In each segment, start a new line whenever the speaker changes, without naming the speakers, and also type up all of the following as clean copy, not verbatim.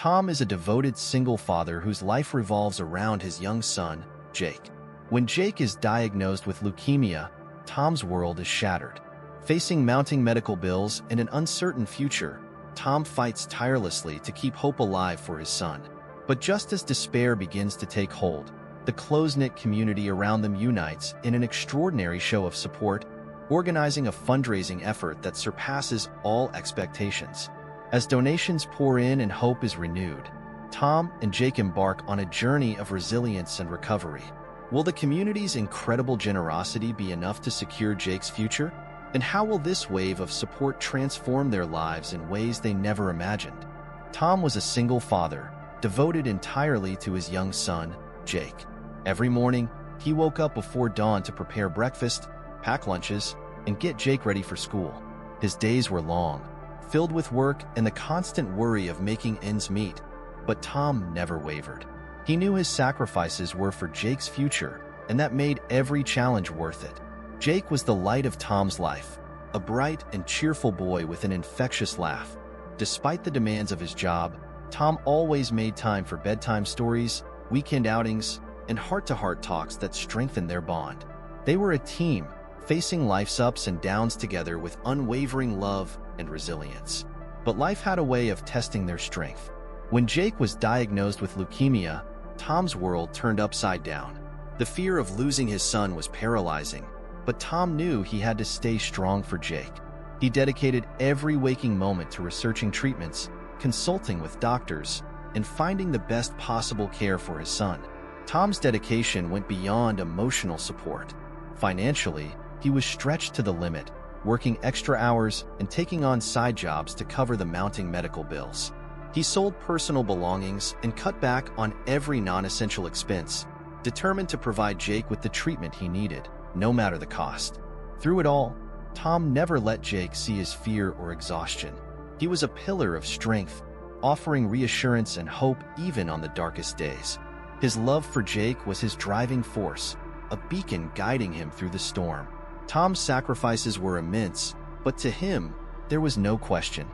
Tom is a devoted single father whose life revolves around his young son, Jake. When Jake is diagnosed with leukemia, Tom's world is shattered. Facing mounting medical bills and an uncertain future, Tom fights tirelessly to keep hope alive for his son. But just as despair begins to take hold, the close-knit community around them unites in an extraordinary show of support, organizing a fundraising effort that surpasses all expectations. As donations pour in and hope is renewed, Tom and Jake embark on a journey of resilience and recovery. Will the community's incredible generosity be enough to secure Jake's future? And how will this wave of support transform their lives in ways they never imagined? Tom was a single father, devoted entirely to his young son, Jake. Every morning, he woke up before dawn to prepare breakfast, pack lunches, and get Jake ready for school. His days were long, filled with work and the constant worry of making ends meet, but Tom never wavered. He knew his sacrifices were for Jake's future, and that made every challenge worth it. Jake was the light of Tom's life, a bright and cheerful boy with an infectious laugh. Despite the demands of his job, Tom always made time for bedtime stories, weekend outings, and heart-to-heart talks that strengthened their bond. They were a team, facing life's ups and downs together with unwavering love and resilience. But life had a way of testing their strength. When Jake was diagnosed with leukemia, Tom's world turned upside down. The fear of losing his son was paralyzing, but Tom knew he had to stay strong for Jake. He dedicated every waking moment to researching treatments, consulting with doctors, and finding the best possible care for his son. Tom's dedication went beyond emotional support. Financially, he was stretched to the limit, working extra hours and taking on side jobs to cover the mounting medical bills. He sold personal belongings and cut back on every non-essential expense, determined to provide Jake with the treatment he needed, no matter the cost. Through it all, Tom never let Jake see his fear or exhaustion. He was a pillar of strength, offering reassurance and hope even on the darkest days. His love for Jake was his driving force, a beacon guiding him through the storm. Tom's sacrifices were immense, but to him, there was no question.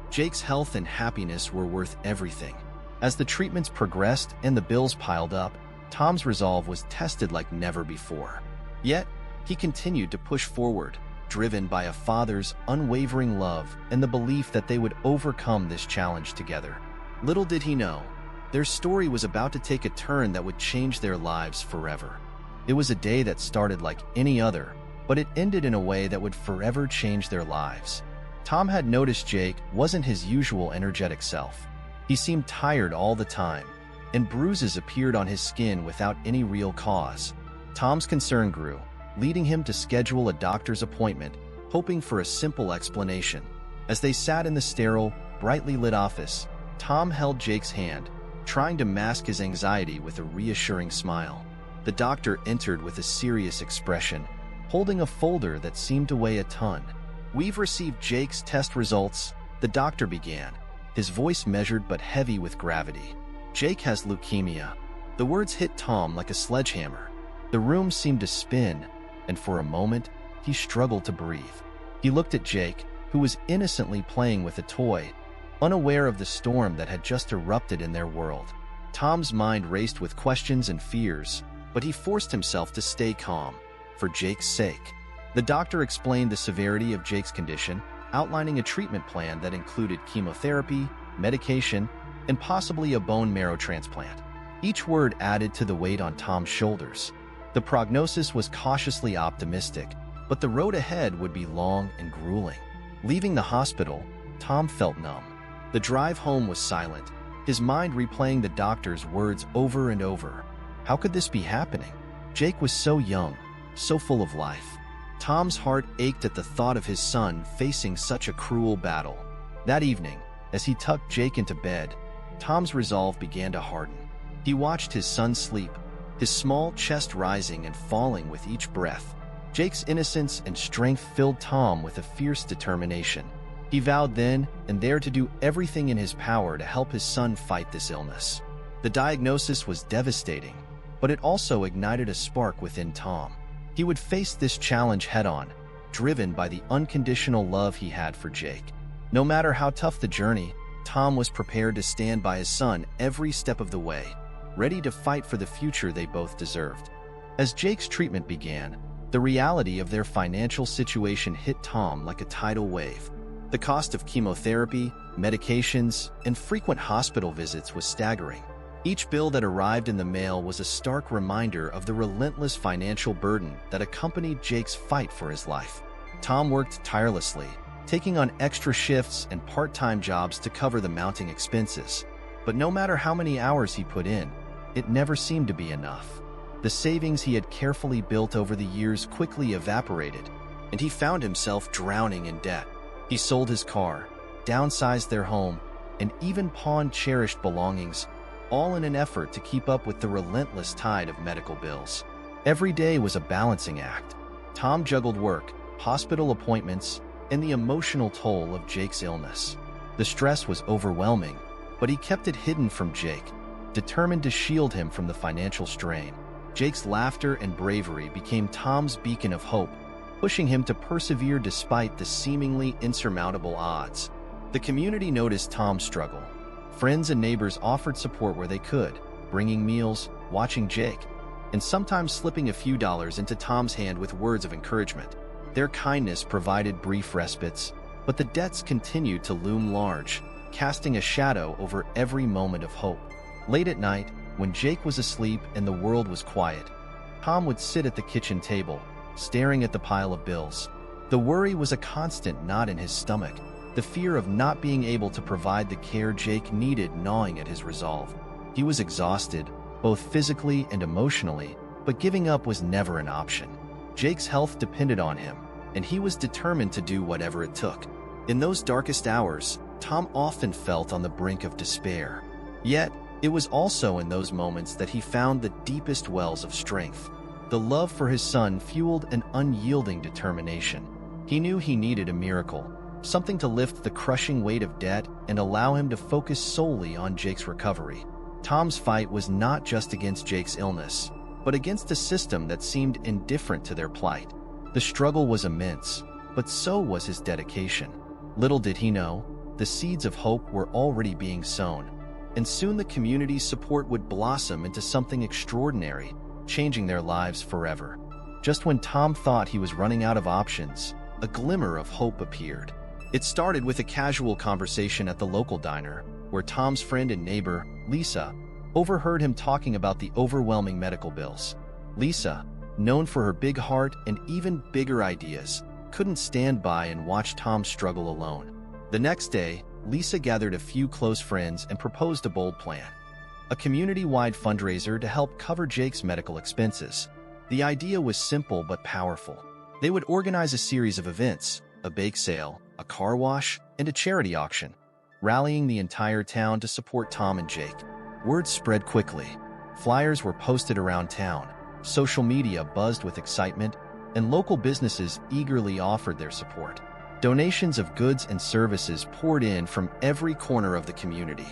Jake's health and happiness were worth everything. As the treatments progressed and the bills piled up, Tom's resolve was tested like never before. Yet, he continued to push forward, driven by a father's unwavering love and the belief that they would overcome this challenge together. Little did he know, their story was about to take a turn that would change their lives forever. It was a day that started like any other, but it ended in a way that would forever change their lives. Tom had noticed Jake wasn't his usual energetic self. He seemed tired all the time, and bruises appeared on his skin without any real cause. Tom's concern grew, leading him to schedule a doctor's appointment, hoping for a simple explanation. As they sat in the sterile, brightly lit office, Tom held Jake's hand, trying to mask his anxiety with a reassuring smile. The doctor entered with a serious expression, holding a folder that seemed to weigh a ton. "We've received Jake's test results," the doctor began, his voice measured but heavy with gravity. "Jake has leukemia." The words hit Tom like a sledgehammer. The room seemed to spin, and for a moment, he struggled to breathe. He looked at Jake, who was innocently playing with a toy, unaware of the storm that had just erupted in their world. Tom's mind raced with questions and fears, but he forced himself to stay calm, for Jake's sake. The doctor explained the severity of Jake's condition, outlining a treatment plan that included chemotherapy, medication, and possibly a bone marrow transplant. Each word added to the weight on Tom's shoulders. The prognosis was cautiously optimistic, but the road ahead would be long and grueling. Leaving the hospital, Tom felt numb. The drive home was silent, his mind replaying the doctor's words over and over. How could this be happening? Jake was so young, so full of life. Tom's heart ached at the thought of his son facing such a cruel battle. That evening, as he tucked Jake into bed, Tom's resolve began to harden. He watched his son sleep, his small chest rising and falling with each breath. Jake's innocence and strength filled Tom with a fierce determination. He vowed then and there to do everything in his power to help his son fight this illness. The diagnosis was devastating, but it also ignited a spark within Tom. He would face this challenge head-on, driven by the unconditional love he had for Jake. No matter how tough the journey, Tom was prepared to stand by his son every step of the way, ready to fight for the future they both deserved. As Jake's treatment began, the reality of their financial situation hit Tom like a tidal wave. The cost of chemotherapy, medications, and frequent hospital visits was staggering. Each bill that arrived in the mail was a stark reminder of the relentless financial burden that accompanied Jake's fight for his life. Tom worked tirelessly, taking on extra shifts and part-time jobs to cover the mounting expenses. But no matter how many hours he put in, it never seemed to be enough. The savings he had carefully built over the years quickly evaporated, and he found himself drowning in debt. He sold his car, downsized their home, and even pawned cherished belongings, all in an effort to keep up with the relentless tide of medical bills. Every day was a balancing act. Tom juggled work, hospital appointments, and the emotional toll of Jake's illness. The stress was overwhelming, but he kept it hidden from Jake, determined to shield him from the financial strain. Jake's laughter and bravery became Tom's beacon of hope, pushing him to persevere despite the seemingly insurmountable odds. The community noticed Tom's struggle. Friends and neighbors offered support where they could, bringing meals, watching Jake, and sometimes slipping a few dollars into Tom's hand with words of encouragement. Their kindness provided brief respites, but the debts continued to loom large, casting a shadow over every moment of hope. Late at night, when Jake was asleep and the world was quiet, Tom would sit at the kitchen table, staring at the pile of bills. The worry was a constant knot in his stomach, the fear of not being able to provide the care Jake needed gnawing at his resolve. He was exhausted, both physically and emotionally, but giving up was never an option. Jake's health depended on him, and he was determined to do whatever it took. In those darkest hours, Tom often felt on the brink of despair. Yet, it was also in those moments that he found the deepest wells of strength. The love for his son fueled an unyielding determination. He knew he needed a miracle, something to lift the crushing weight of debt and allow him to focus solely on Jake's recovery. Tom's fight was not just against Jake's illness, but against a system that seemed indifferent to their plight. The struggle was immense, but so was his dedication. Little did he know, the seeds of hope were already being sown, and soon the community's support would blossom into something extraordinary, changing their lives forever. Just when Tom thought he was running out of options, a glimmer of hope appeared. It started with a casual conversation at the local diner, where Tom's friend and neighbor, Lisa, overheard him talking about the overwhelming medical bills. Lisa, known for her big heart and even bigger ideas, couldn't stand by and watch Tom struggle alone. The next day, Lisa gathered a few close friends and proposed a bold plan: a community-wide fundraiser to help cover Jake's medical expenses. The idea was simple but powerful. They would organize a series of events, a bake sale, a car wash, and a charity auction, rallying the entire town to support Tom and Jake. Word spread quickly. Flyers were posted around town, social media buzzed with excitement, and local businesses eagerly offered their support. Donations of goods and services poured in from every corner of the community.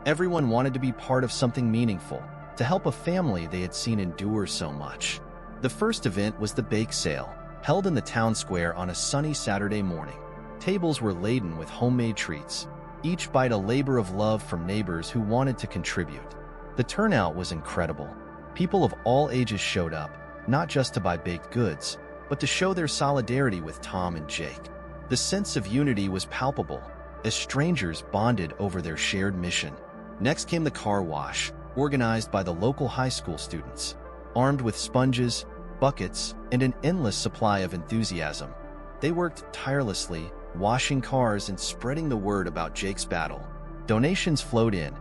Everyone wanted to be part of something meaningful, to help a family they had seen endure so much. The first event was the bake sale, held in the town square on a sunny Saturday morning. Tables were laden with homemade treats, each bite a labor of love from neighbors who wanted to contribute. The turnout was incredible. People of all ages showed up, not just to buy baked goods, but to show their solidarity with Tom and Jake. The sense of unity was palpable, as strangers bonded over their shared mission. Next came the car wash, organized by the local high school students. Armed with sponges, buckets, and an endless supply of enthusiasm, they worked tirelessly, washing cars and spreading the word about Jake's battle. Donations flowed in,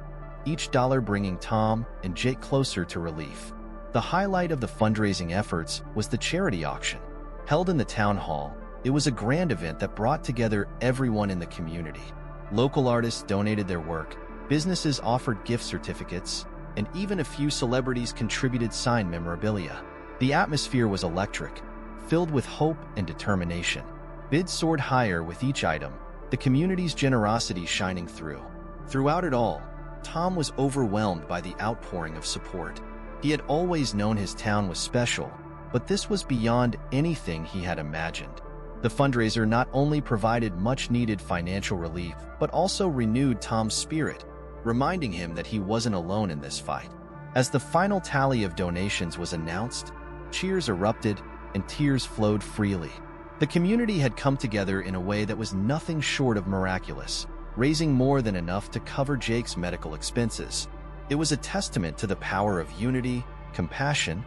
each dollar bringing Tom and Jake closer to relief. The highlight of the fundraising efforts was the charity auction. Held in the town hall, it was a grand event that brought together everyone in the community. Local artists donated their work, businesses offered gift certificates, and even a few celebrities contributed signed memorabilia. The atmosphere was electric, filled with hope and determination. Bids soared higher with each item, the community's generosity shining through. Throughout it all, Tom was overwhelmed by the outpouring of support. He had always known his town was special, but this was beyond anything he had imagined. The fundraiser not only provided much-needed financial relief, but also renewed Tom's spirit, reminding him that he wasn't alone in this fight. As the final tally of donations was announced, cheers erupted and tears flowed freely. The community had come together in a way that was nothing short of miraculous, raising more than enough to cover Jake's medical expenses. It was a testament to the power of unity, compassion,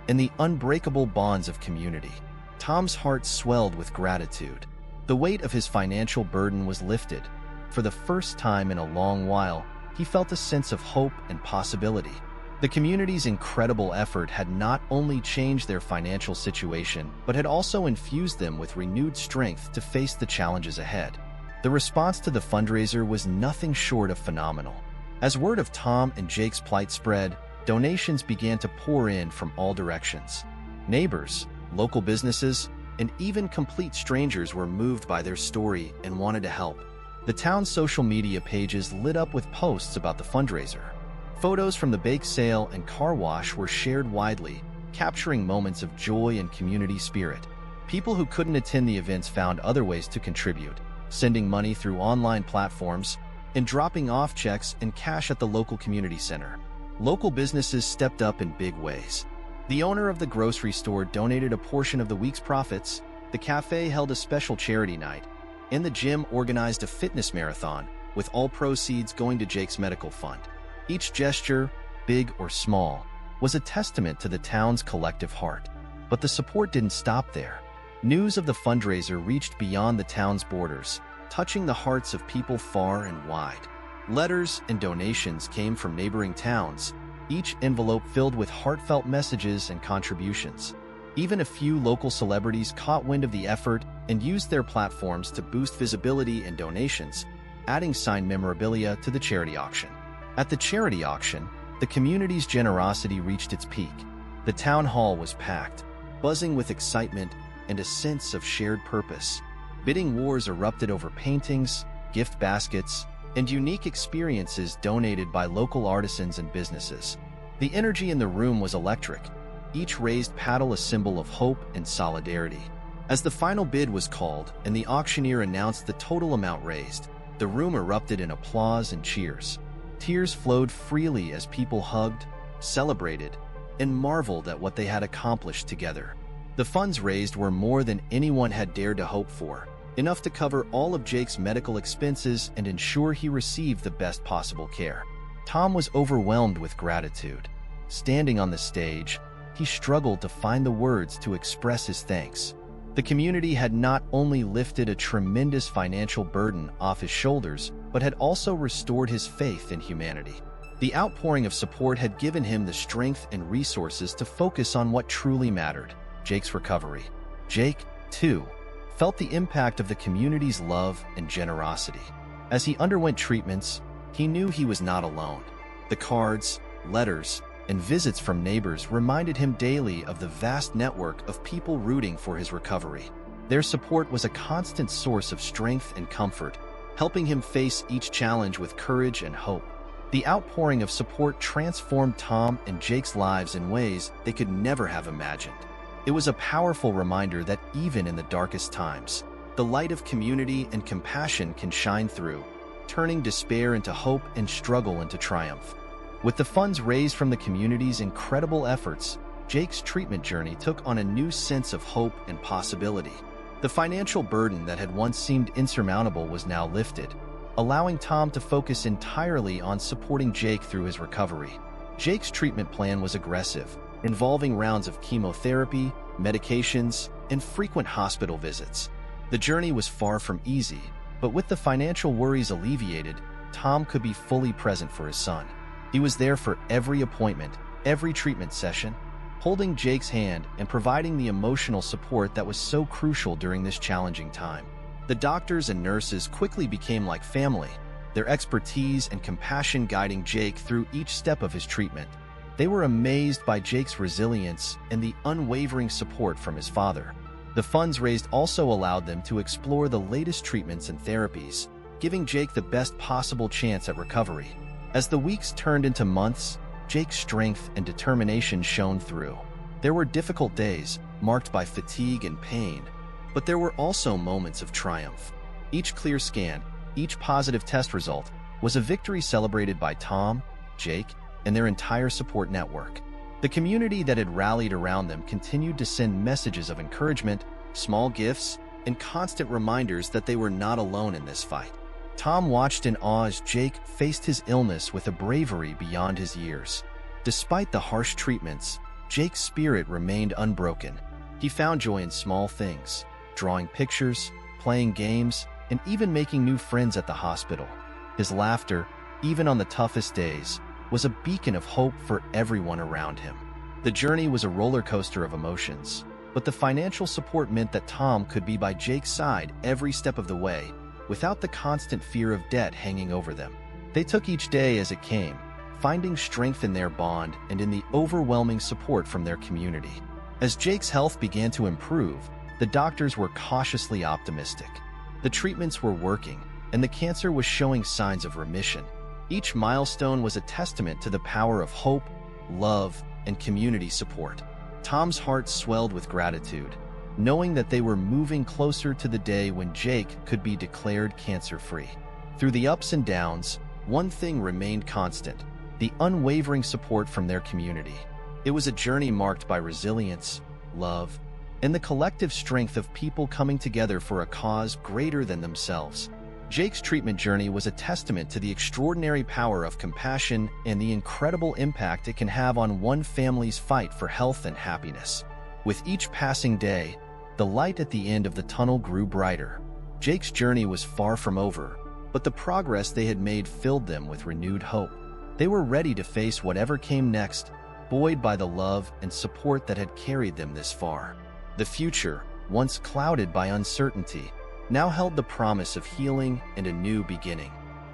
and the unbreakable bonds of community. Tom's heart swelled with gratitude. The weight of his financial burden was lifted. For the first time in a long while, he felt a sense of hope and possibility. The community's incredible effort had not only changed their financial situation, but had also infused them with renewed strength to face the challenges ahead. The response to the fundraiser was nothing short of phenomenal. As word of Tom and Jake's plight spread, donations began to pour in from all directions. Neighbors, local businesses, and even complete strangers were moved by their story and wanted to help. The town's social media pages lit up with posts about the fundraiser. Photos from the bake sale and car wash were shared widely, capturing moments of joy and community spirit. People who couldn't attend the events found other ways to contribute, sending money through online platforms and dropping off checks and cash at the local community center. Local businesses stepped up in big ways. The owner of the grocery store donated a portion of the week's profits, the cafe held a special charity night, and the gym organized a fitness marathon, with all proceeds going to Jake's medical fund. Each gesture, big or small, was a testament to the town's collective heart. But the support didn't stop there. News of the fundraiser reached beyond the town's borders, touching the hearts of people far and wide. Letters and donations came from neighboring towns, each envelope filled with heartfelt messages and contributions. Even a few local celebrities caught wind of the effort and used their platforms to boost visibility and donations, adding signed memorabilia to the charity auction. At the charity auction, the community's generosity reached its peak. The town hall was packed, buzzing with excitement and a sense of shared purpose. Bidding wars erupted over paintings, gift baskets, and unique experiences donated by local artisans and businesses. The energy in the room was electric, each raised paddle a symbol of hope and solidarity. As the final bid was called and the auctioneer announced the total amount raised, the room erupted in applause and cheers. Tears flowed freely as people hugged, celebrated, and marveled at what they had accomplished together. The funds raised were more than anyone had dared to hope for, enough to cover all of Jake's medical expenses and ensure he received the best possible care. Tom was overwhelmed with gratitude. Standing on the stage, he struggled to find the words to express his thanks. The community had not only lifted a tremendous financial burden off his shoulders, but had also restored his faith in humanity. The outpouring of support had given him the strength and resources to focus on what truly mattered: Jake's recovery. Jake, too, felt the impact of the community's love and generosity. As he underwent treatments, he knew he was not alone. The cards, letters, and visits from neighbors reminded him daily of the vast network of people rooting for his recovery. Their support was a constant source of strength and comfort, helping him face each challenge with courage and hope. The outpouring of support transformed Tom and Jake's lives in ways they could never have imagined. It was a powerful reminder that even in the darkest times, the light of community and compassion can shine through, turning despair into hope and struggle into triumph. With the funds raised from the community's incredible efforts, Jake's treatment journey took on a new sense of hope and possibility. The financial burden that had once seemed insurmountable was now lifted, allowing Tom to focus entirely on supporting Jake through his recovery. Jake's treatment plan was aggressive, involving rounds of chemotherapy, medications, and frequent hospital visits. The journey was far from easy, but with the financial worries alleviated, Tom could be fully present for his son. He was there for every appointment, every treatment session, holding Jake's hand and providing the emotional support that was so crucial during this challenging time. The doctors and nurses quickly became like family, their expertise and compassion guiding Jake through each step of his treatment. They were amazed by Jake's resilience and the unwavering support from his father. The funds raised also allowed them to explore the latest treatments and therapies, giving Jake the best possible chance at recovery. As the weeks turned into months, Jake's strength and determination shone through. There were difficult days, marked by fatigue and pain, But there were also moments of triumph. Each clear scan, each positive test result, was a victory celebrated by Tom, Jake, and their entire support network. The community that had rallied around them continued to send messages of encouragement, small gifts, and constant reminders that they were not alone in this fight. Tom watched in awe as Jake faced his illness with a bravery beyond his years. Despite the harsh treatments, Jake's spirit remained unbroken. He found joy in small things, drawing pictures, playing games, and even making new friends at the hospital. His laughter, even on the toughest days, was a beacon of hope for everyone around him. The journey was a roller coaster of emotions, but the financial support meant that Tom could be by Jake's side every step of the way, without the constant fear of debt hanging over them. They took each day as it came, finding strength in their bond and in the overwhelming support from their community. As Jake's health began to improve, the doctors were cautiously optimistic. The treatments were working, and the cancer was showing signs of remission. Each milestone was a testament to the power of hope, love, and community support. Tom's heart swelled with gratitude, knowing that they were moving closer to the day when Jake could be declared cancer-free. Through the ups and downs, one thing remained constant: the unwavering support from their community. It was a journey marked by resilience, love, and the collective strength of people coming together for a cause greater than themselves. Jake's treatment journey was a testament to the extraordinary power of compassion and the incredible impact it can have on one family's fight for health and happiness. With each passing day, the light at the end of the tunnel grew brighter. Jake's journey was far from over, but the progress they had made filled them with renewed hope. They were ready to face whatever came next, buoyed by the love and support that had carried them this far. The future, once clouded by uncertainty, now held the promise of healing and a new beginning.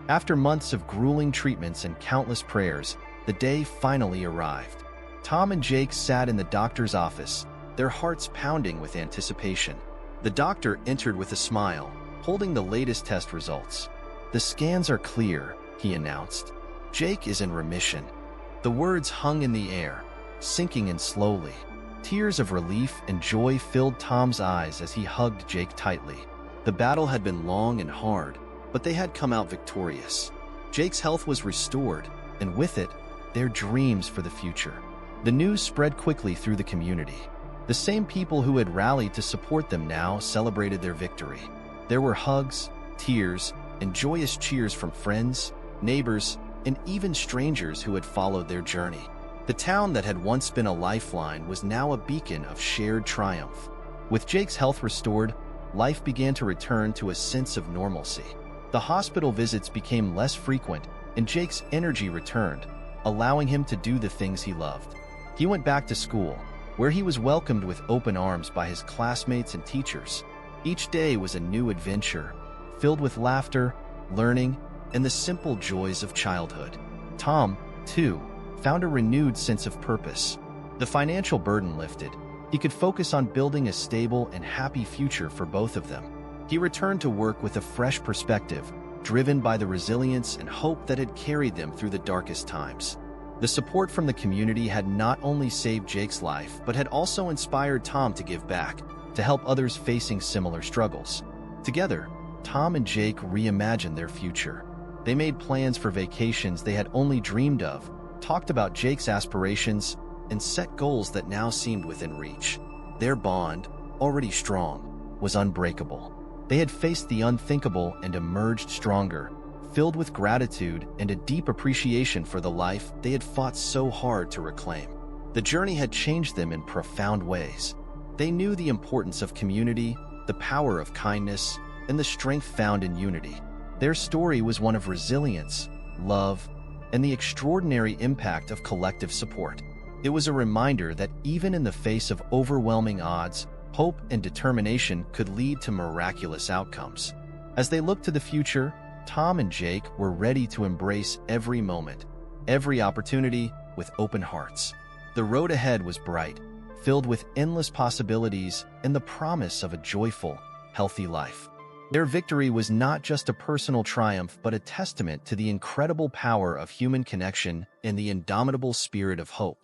After months of grueling treatments and countless prayers, the day finally arrived. Tom and Jake sat in the doctor's office, their hearts pounding with anticipation. The doctor entered with a smile, holding the latest test results. "The scans are clear," he announced. "Jake is in remission." The words hung in the air, sinking in slowly. Tears of relief and joy filled Tom's eyes as he hugged Jake tightly. The battle had been long and hard, but they had come out victorious. Jake's health was restored, and with it, their dreams for the future. The news spread quickly through the community. The same people who had rallied to support them now celebrated their victory. There were hugs, tears, and joyous cheers from friends, neighbors, and even strangers who had followed their journey. The town that had once been a lifeline was now a beacon of shared triumph. With Jake's health restored, life began to return to a sense of normalcy. The hospital visits became less frequent, and Jake's energy returned, allowing him to do the things he loved. He went back to school, where he was welcomed with open arms by his classmates and teachers. Each day was a new adventure, filled with laughter, learning, and the simple joys of childhood. Tom, too, found a renewed sense of purpose. The financial burden lifted. He could focus on building a stable and happy future for both of them. He returned to work with a fresh perspective, driven by the resilience and hope that had carried them through the darkest times. The support from the community had not only saved Jake's life, but had also inspired Tom to give back, to help others facing similar struggles. Together, Tom and Jake reimagined their future. They made plans for vacations they had only dreamed of, talked about Jake's aspirations, and set goals that now seemed within reach. Their bond, already strong, was unbreakable. They had faced the unthinkable and emerged stronger, filled with gratitude and a deep appreciation for the life they had fought so hard to reclaim. The journey had changed them in profound ways. They knew the importance of community, the power of kindness, and the strength found in unity. Their story was one of resilience, love, and the extraordinary impact of collective support. It was a reminder that even in the face of overwhelming odds, hope and determination could lead to miraculous outcomes. As they looked to the future, Tom and Jake were ready to embrace every moment, every opportunity with open hearts. The road ahead was bright, filled with endless possibilities and the promise of a joyful, healthy life. Their victory was not just a personal triumph, but a testament to the incredible power of human connection and the indomitable spirit of hope.